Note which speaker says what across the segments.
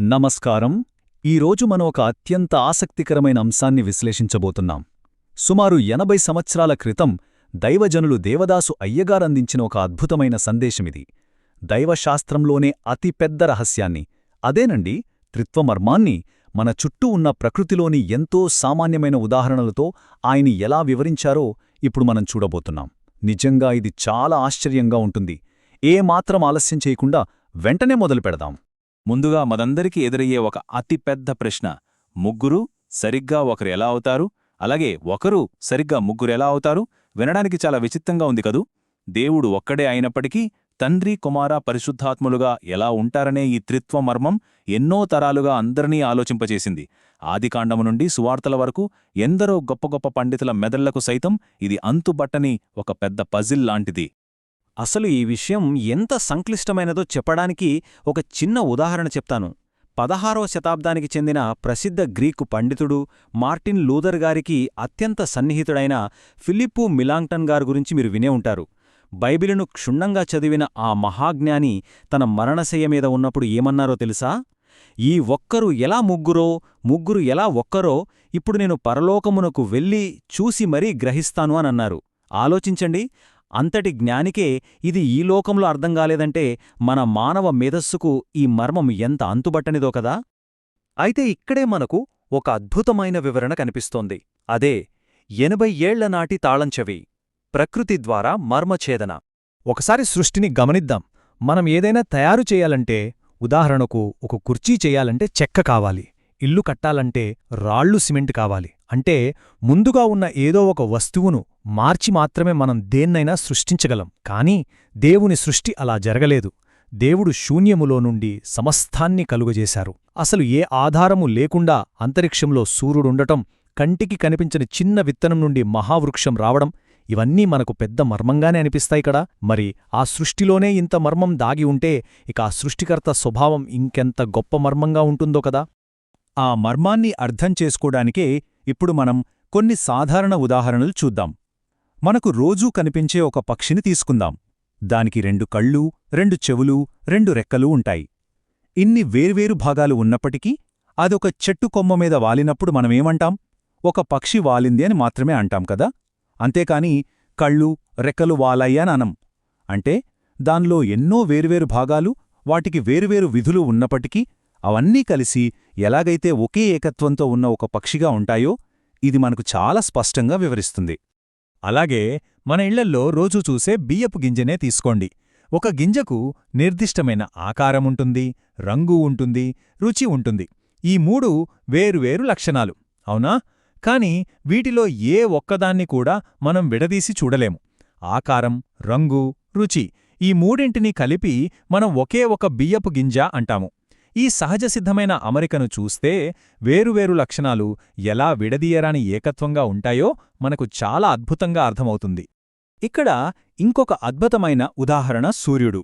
Speaker 1: నమస్కారం. ఈరోజు మనం ఒక అత్యంత ఆసక్తికరమైన అంశాన్ని విశ్లేషించబోతున్నాం. సుమారు 80 సంవత్సరాల క్రితం దైవజనులు దేవదాసు అయ్యగారందించిన ఒక అద్భుతమైన సందేశమిది. దైవశాస్త్రంలోనే అతిపెద్ద రహస్యాన్ని, అదేనండి త్రిత్వమర్మాన్ని, మన చుట్టూ ఉన్న ప్రకృతిలోని ఎంతో సామాన్యమైన ఉదాహరణలతో ఆయన ఎలా వివరించారో ఇప్పుడు మనం చూడబోతున్నాం. నిజంగా ఇది చాలా ఆశ్చర్యంగా ఉంటుంది. ఏమాత్రం ఆలస్యం చేయకుండా వెంటనే మొదలుపెడదాం.
Speaker 2: ముందుగా మనందరికీ ఎదురయ్యే ఒక అతిపెద్ద ప్రశ్న, ముగ్గురు సరిగ్గా ఒకరు ఎలా అవుతారు? అలాగే ఒకరు సరిగ్గా ముగ్గురు ఎలా అవుతారు? వినడానికి చాలా విచిత్రంగా ఉంది కదూ. దేవుడు ఒక్కడే అయినప్పటికీ తండ్రి, కుమార, పరిశుద్ధాత్ములుగా ఎలా ఉంటారనే ఈ త్రిత్వమర్మం ఎన్నో తరాలుగా అందరినీ ఆలోచింపచేసింది. ఆదికాండము నుండి సువార్తల వరకు ఎందరో గొప్ప గొప్ప పండితుల మెదళ్లకు సైతం ఇది అంతుబట్టని ఒక పెద్ద పజిల్ లాంటిది.
Speaker 3: అసలు ఈ విషయం ఎంత సంక్లిష్టమైనదో చెప్పడానికి ఒక చిన్న ఉదాహరణ చెప్తాను. 16వ శతాబ్దానికి చెందిన ప్రసిద్ధ గ్రీకు పండితుడు మార్టిన్ లూథర్ గారికి అత్యంత సన్నిహితుడైన ఫిలిప్పు మిలాంగ్టన్ గారి గురించి మీరు వినే ఉంటారు. బైబిలును క్షుణ్ణంగా చదివిన ఆ మహాజ్ఞాని తన మరణశయ్య మీద ఉన్నప్పుడు ఏమన్నారో తెలుసా? ఈ ఒక్కరు ఎలా ముగ్గురో, ముగ్గురు ఎలా ఒక్కరో ఇప్పుడు నేను పరలోకమునకు వెళ్ళి చూసి మరీ గ్రహిస్తాను అనన్నారు. ఆలోచించండి, అంతటి జ్ఞానికే ఇది ఈ లోకంలో అర్థం కాలేదంటే మన మానవ మేధస్సుకు ఈ మర్మం ఎంత అంతుబట్టనిదో కదా.
Speaker 1: అయితే ఇక్కడే మనకు ఒక అద్భుతమైన వివరణ కనిపిస్తోంది. అదే 80 ఏళ్ల నాటి తాళంచెవి, ప్రకృతి ద్వారా మర్మఛేదన. ఒకసారి సృష్టిని గమనిద్దాం. మనం ఏదైనా తయారు చేయాలంటే, ఉదాహరణకు ఒక కుర్చీ చేయాలంటే చెక్క కావాలి, ఇల్లు కట్టాలంటే రాళ్ళు, సిమెంట్ కావాలి. అంటే ముందుగా ఉన్న ఏదో ఒక వస్తువును మార్చి మాత్రమే మనం దేన్నైనా సృష్టించగలం. కాని దేవుని సృష్టి అలా జరగలేదు. దేవుడు శూన్యములో నుండి సమస్తాన్ని కలుగజేశారు. అసలు ఏ ఆధారము లేకుండా అంతరిక్షంలో సూర్యుడుండటం, కంటికి కనిపించని చిన్న విత్తనం నుండి మహావృక్షం రావడం, ఇవన్నీ మనకు పెద్ద మర్మంగానే అనిపిస్తాయి కదా. మరి ఆ సృష్టిలోనే ఇంత మర్మం దాగి ఉంటే ఇక ఆ సృష్టికర్త స్వభావం ఇంకెంత గొప్ప మర్మంగా ఉంటుందో కదా.
Speaker 2: ఆ మర్మాన్ని అర్థం చేసుకోడానికే ఇప్పుడు మనం కొన్ని సాధారణ ఉదాహరణలు చూద్దాం. మనకు రోజూ కనిపించే ఒక పక్షిని తీసుకుందాం. దానికి 2 కళ్ళు, 2 చెవులు, 2 రెక్కలు ఉంటాయి. ఇన్ని వేర్వేరు భాగాలు ఉన్నప్పటికీ అదొక చెట్టు కొమ్మ మీద వాలినప్పుడు మనమేమంటాం? ఒక పక్షి వాలింది అని మాత్రమే అంటాం కదా. అంతేకాని కళ్ళు, రెక్కలు వాలాయని అనం. అంటే దానిలో ఎన్నో వేర్వేరు భాగాలు, వాటికి వేర్వేరు విధులు ఉన్నప్పటికీ అవన్నీ కలిసి ఎలాగైతే ఒకే ఏకత్వంతో ఉన్న ఒక పక్షిగా ఉంటాయో ఇది మనకు చాలా స్పష్టంగా వివరిస్తుంది.
Speaker 1: అలాగే మన ఇళ్లల్లో రోజూ చూసే బియ్యపు గింజనే తీసుకోండి. ఒక గింజకు నిర్దిష్టమైన ఆకారముంటుంది, రంగు ఉంటుంది, రుచి ఉంటుంది. ఈ 3 వేరువేరు లక్షణాలు, అవునా? కాని వీటిలో ఏ ఒక్కదాన్ని కూడా మనం విడదీసి చూడలేము. ఆకారం, రంగు, రుచి ఈ మూడింటినీ కలిపి మనం ఒకే ఒక బియ్యపు గింజ అంటాము. ఈ సహజసిద్ధమైన అమరికను చూస్తే వేరువేరు లక్షణాలు ఎలా విడదీయరాని ఏకత్వంగా ఉంటాయో మనకు చాలా అద్భుతంగా అర్థమవుతుంది. ఇక్కడ ఇంకొక అద్భుతమైన ఉదాహరణ సూర్యుడు.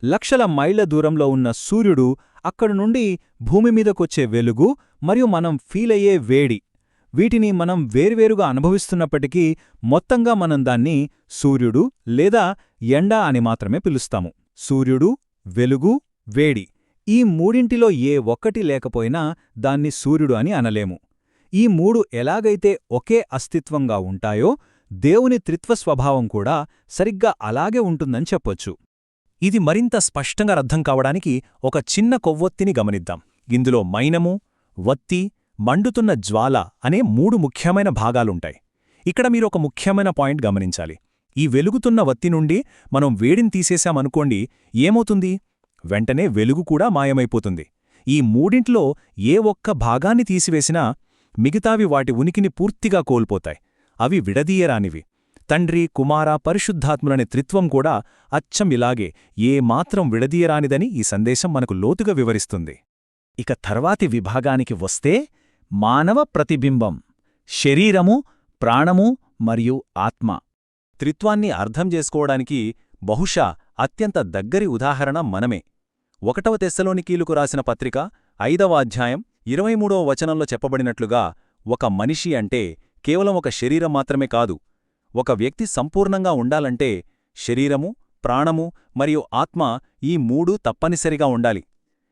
Speaker 1: లక్షల మైళ్ల దూరంలో ఉన్న సూర్యుడు అక్కడి నుండి భూమిమీదకొచ్చే వెలుగు మరియు మనం ఫీలయ్యే వేడి, వీటిని మనం వేర్వేరుగా అనుభవిస్తున్నప్పటికీ మొత్తంగా మనం దాన్ని సూర్యుడు లేదా ఎండ అని మాత్రమే పిలుస్తాము. సూర్యుడు, వెలుగు, వేడి ఈ మూడింటిలో ఏ ఒక్కటి లేకపోయినా దాన్ని సూర్యుడు అని అనలేము. ఈ 3 ఎలాగైతే ఒకే అస్తిత్వంగా ఉంటాయో దేవుని త్రిత్వస్వభావం కూడా సరిగ్గా అలాగే ఉంటుందని చెప్పొచ్చు. ఇది మరింత స్పష్టంగా అర్థం కావడానికి ఒక చిన్న కొవ్వొత్తిని గమనిద్దాం. ఇందులో మైనము, వత్తి, మండుతున్న జ్వాల అనే 3 ముఖ్యమైన భాగాలుంటాయి. ఇక్కడ మీరొక ముఖ్యమైన పాయింట్ గమనించాలి. ఈ వెలుగుతున్న వత్తి నుండి మనం వేడిని తీసేశామనుకోండి, ఏమవుతుంది? వెంటనే వెలుగు కూడా మాయమైపోతుంది. ఈ మూడింట్లో ఏ ఒక్క భాగాన్ని తీసివేసినా మిగతావి వాటి ఉనికిని పూర్తిగా కోల్పోతాయి. అవి విడదీయరానివి. తండ్రి, కుమార, పరిశుద్ధాత్ములనే త్రిత్వం కూడా అచ్చం ఇలాగే ఏమాత్రం విడదీయరానిదని ఈ సందేశం మనకు లోతుగా వివరిస్తుంది. ఇక తర్వాతి విభాగానికి వస్తే మానవ ప్రతిబింబం, శరీరము, ప్రాణము మరియు ఆత్మ. త్రిత్వాన్ని అర్థం చేసుకోవడానికి బహుశా అత్యంత దగ్గరి ఉదాహరణ మనమే. 1వ తెస్సలోనికీయులకు రాసిన పత్రిక 5వ అధ్యాయం 23వ వచనంలో చెప్పబడినట్లుగా ఒక మనిషి అంటే కేవలం ఒక శరీరం మాత్రమే కాదు. ఒక వ్యక్తి సంపూర్ణంగా ఉండాలంటే శరీరము, ప్రాణము మరియు ఆత్మ ఈ 3 తప్పనిసరిగా ఉండాలి.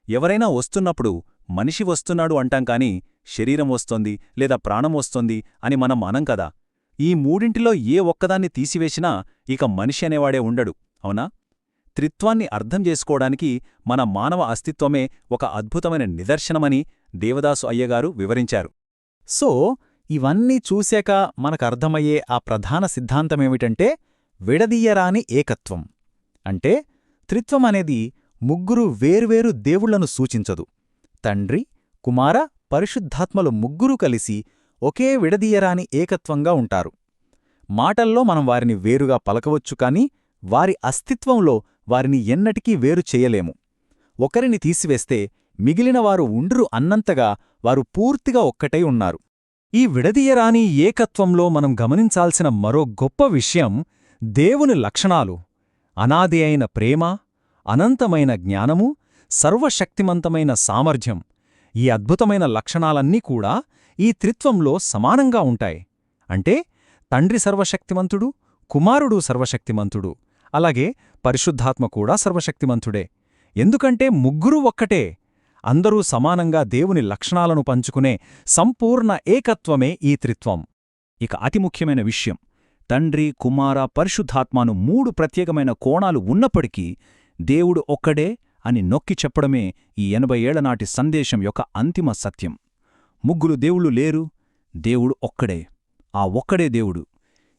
Speaker 1: ఎవరైనా వస్తున్నప్పుడు
Speaker 2: మనిషి వస్తున్నాడు అంటాం కాని శరీరం వస్తోంది లేదా ప్రాణం వస్తోంది అని మనం అనం కదా. ఈ మూడింటిలో ఏ ఒక్కదాన్ని తీసివేసినా ఇక మనిషి అనేవాడే ఉండడు, అవునా? త్రిత్వాన్ని అర్థం చేసుకోవడానికి మన మానవ అస్తిత్వమే ఒక అద్భుతమైన నిదర్శనమని దేవదాసు అయ్యగారు వివరించారు.
Speaker 1: సో ఇవన్నీ చూశాక మనకర్థమయ్యే ఆ ప్రధాన సిద్ధాంతమేమిటంటే విడదీయరాని ఏకత్వం. అంటే త్రిత్వమనేది ముగ్గురు వేర్వేరు దేవుళ్లను సూచించదు. తండ్రి, కుమార, పరిశుద్ధాత్మలు ముగ్గురూ కలిసి ఒకే విడదీయరాని ఏకత్వంగా ఉంటారు. మాటల్లో మనం వారిని వేరుగా పలకవచ్చు కాని వారి అస్తిత్వంలో వారిని ఎన్నటికీ వేరు చేయలేము. ఒకరిని తీసివేస్తే మిగిలినవారు ఉండ్రు అన్నంతగా వారు పూర్తిగా ఒక్కటై ఉన్నారు. ఈ విడదీయరాని ఏకత్వంలో మనం గమనించాల్సిన మరో గొప్ప విషయం దేవుని లక్షణాలు. అనాది అయిన ప్రేమ, అనంతమైన జ్ఞానము, సర్వశక్తిమంతమైన సామర్థ్యం. ఈ అద్భుతమైన లక్షణాలన్నీ కూడా ఈ త్రిత్వంలో సమానంగా ఉంటాయి. అంటే తండ్రి సర్వశక్తిమంతుడు, కుమారుడు సర్వశక్తిమంతుడు, అలాగే పరిశుద్ధాత్మ కూడా సర్వశక్తిమంతుడే. ఎందుకంటే ముగ్గురూ ఒక్కటే. అందరూ సమానంగా దేవుని లక్షణాలను పంచుకునే సంపూర్ణ ఏకత్వమే ఈ త్రిత్వం.
Speaker 3: ఇక అతి ముఖ్యమైన విషయం, తండ్రి, కుమార, పరిశుద్ధాత్మను మూడు ప్రత్యేకమైన కోణాలు ఉన్నప్పటికీ దేవుడు ఒక్కడే అని నొక్కి చెప్పడమే ఈ 80 ఏళ్ల నాటి సందేశం యొక్క అంతిమ సత్యం. ముగ్గురు దేవుళ్ళు లేరు, దేవుడు ఒక్కడే. ఆ ఒక్కడే దేవుడు.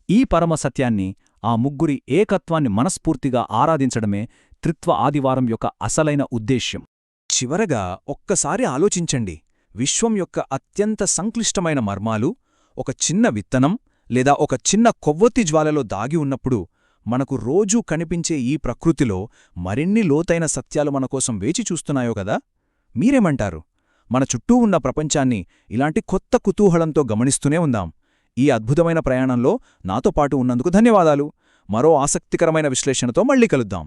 Speaker 3: ఈ పరమ సత్యాన్ని, ఆ ముగ్గురి ఏకత్వాన్ని మనస్ఫూర్తిగా ఆరాధించడమే త్రిత్వ ఆదివారం యొక్క అసలైన ఉద్దేశ్యం.
Speaker 1: చివరగా ఒక్కసారి ఆలోచించండి. విశ్వం యొక్క అత్యంత సంక్లిష్టమైన మర్మాలు ఒక చిన్న విత్తనం లేదా ఒక చిన్న కొవ్వొత్తి జ్వాలలో దాగి ఉన్నప్పుడు మనకు రోజూ కనిపించే ఈ ప్రకృతిలో మరిన్ని లోతైన సత్యాలు మనకోసం వేచి చూస్తున్నాయో కదా? మీరేమంటారు? మన చుట్టూ ఉన్న ప్రపంచాన్ని ఇలాంటి కొత్త కుతూహలంతో గమనిస్తూనే ఉందాం. ఈ అద్భుతమైన ప్రయాణంలో నాతో పాటు ఉన్నందుకు ధన్యవాదాలు. మరో ఆసక్తికరమైన విశ్లేషణతో మళ్ళీ కలుద్దాం.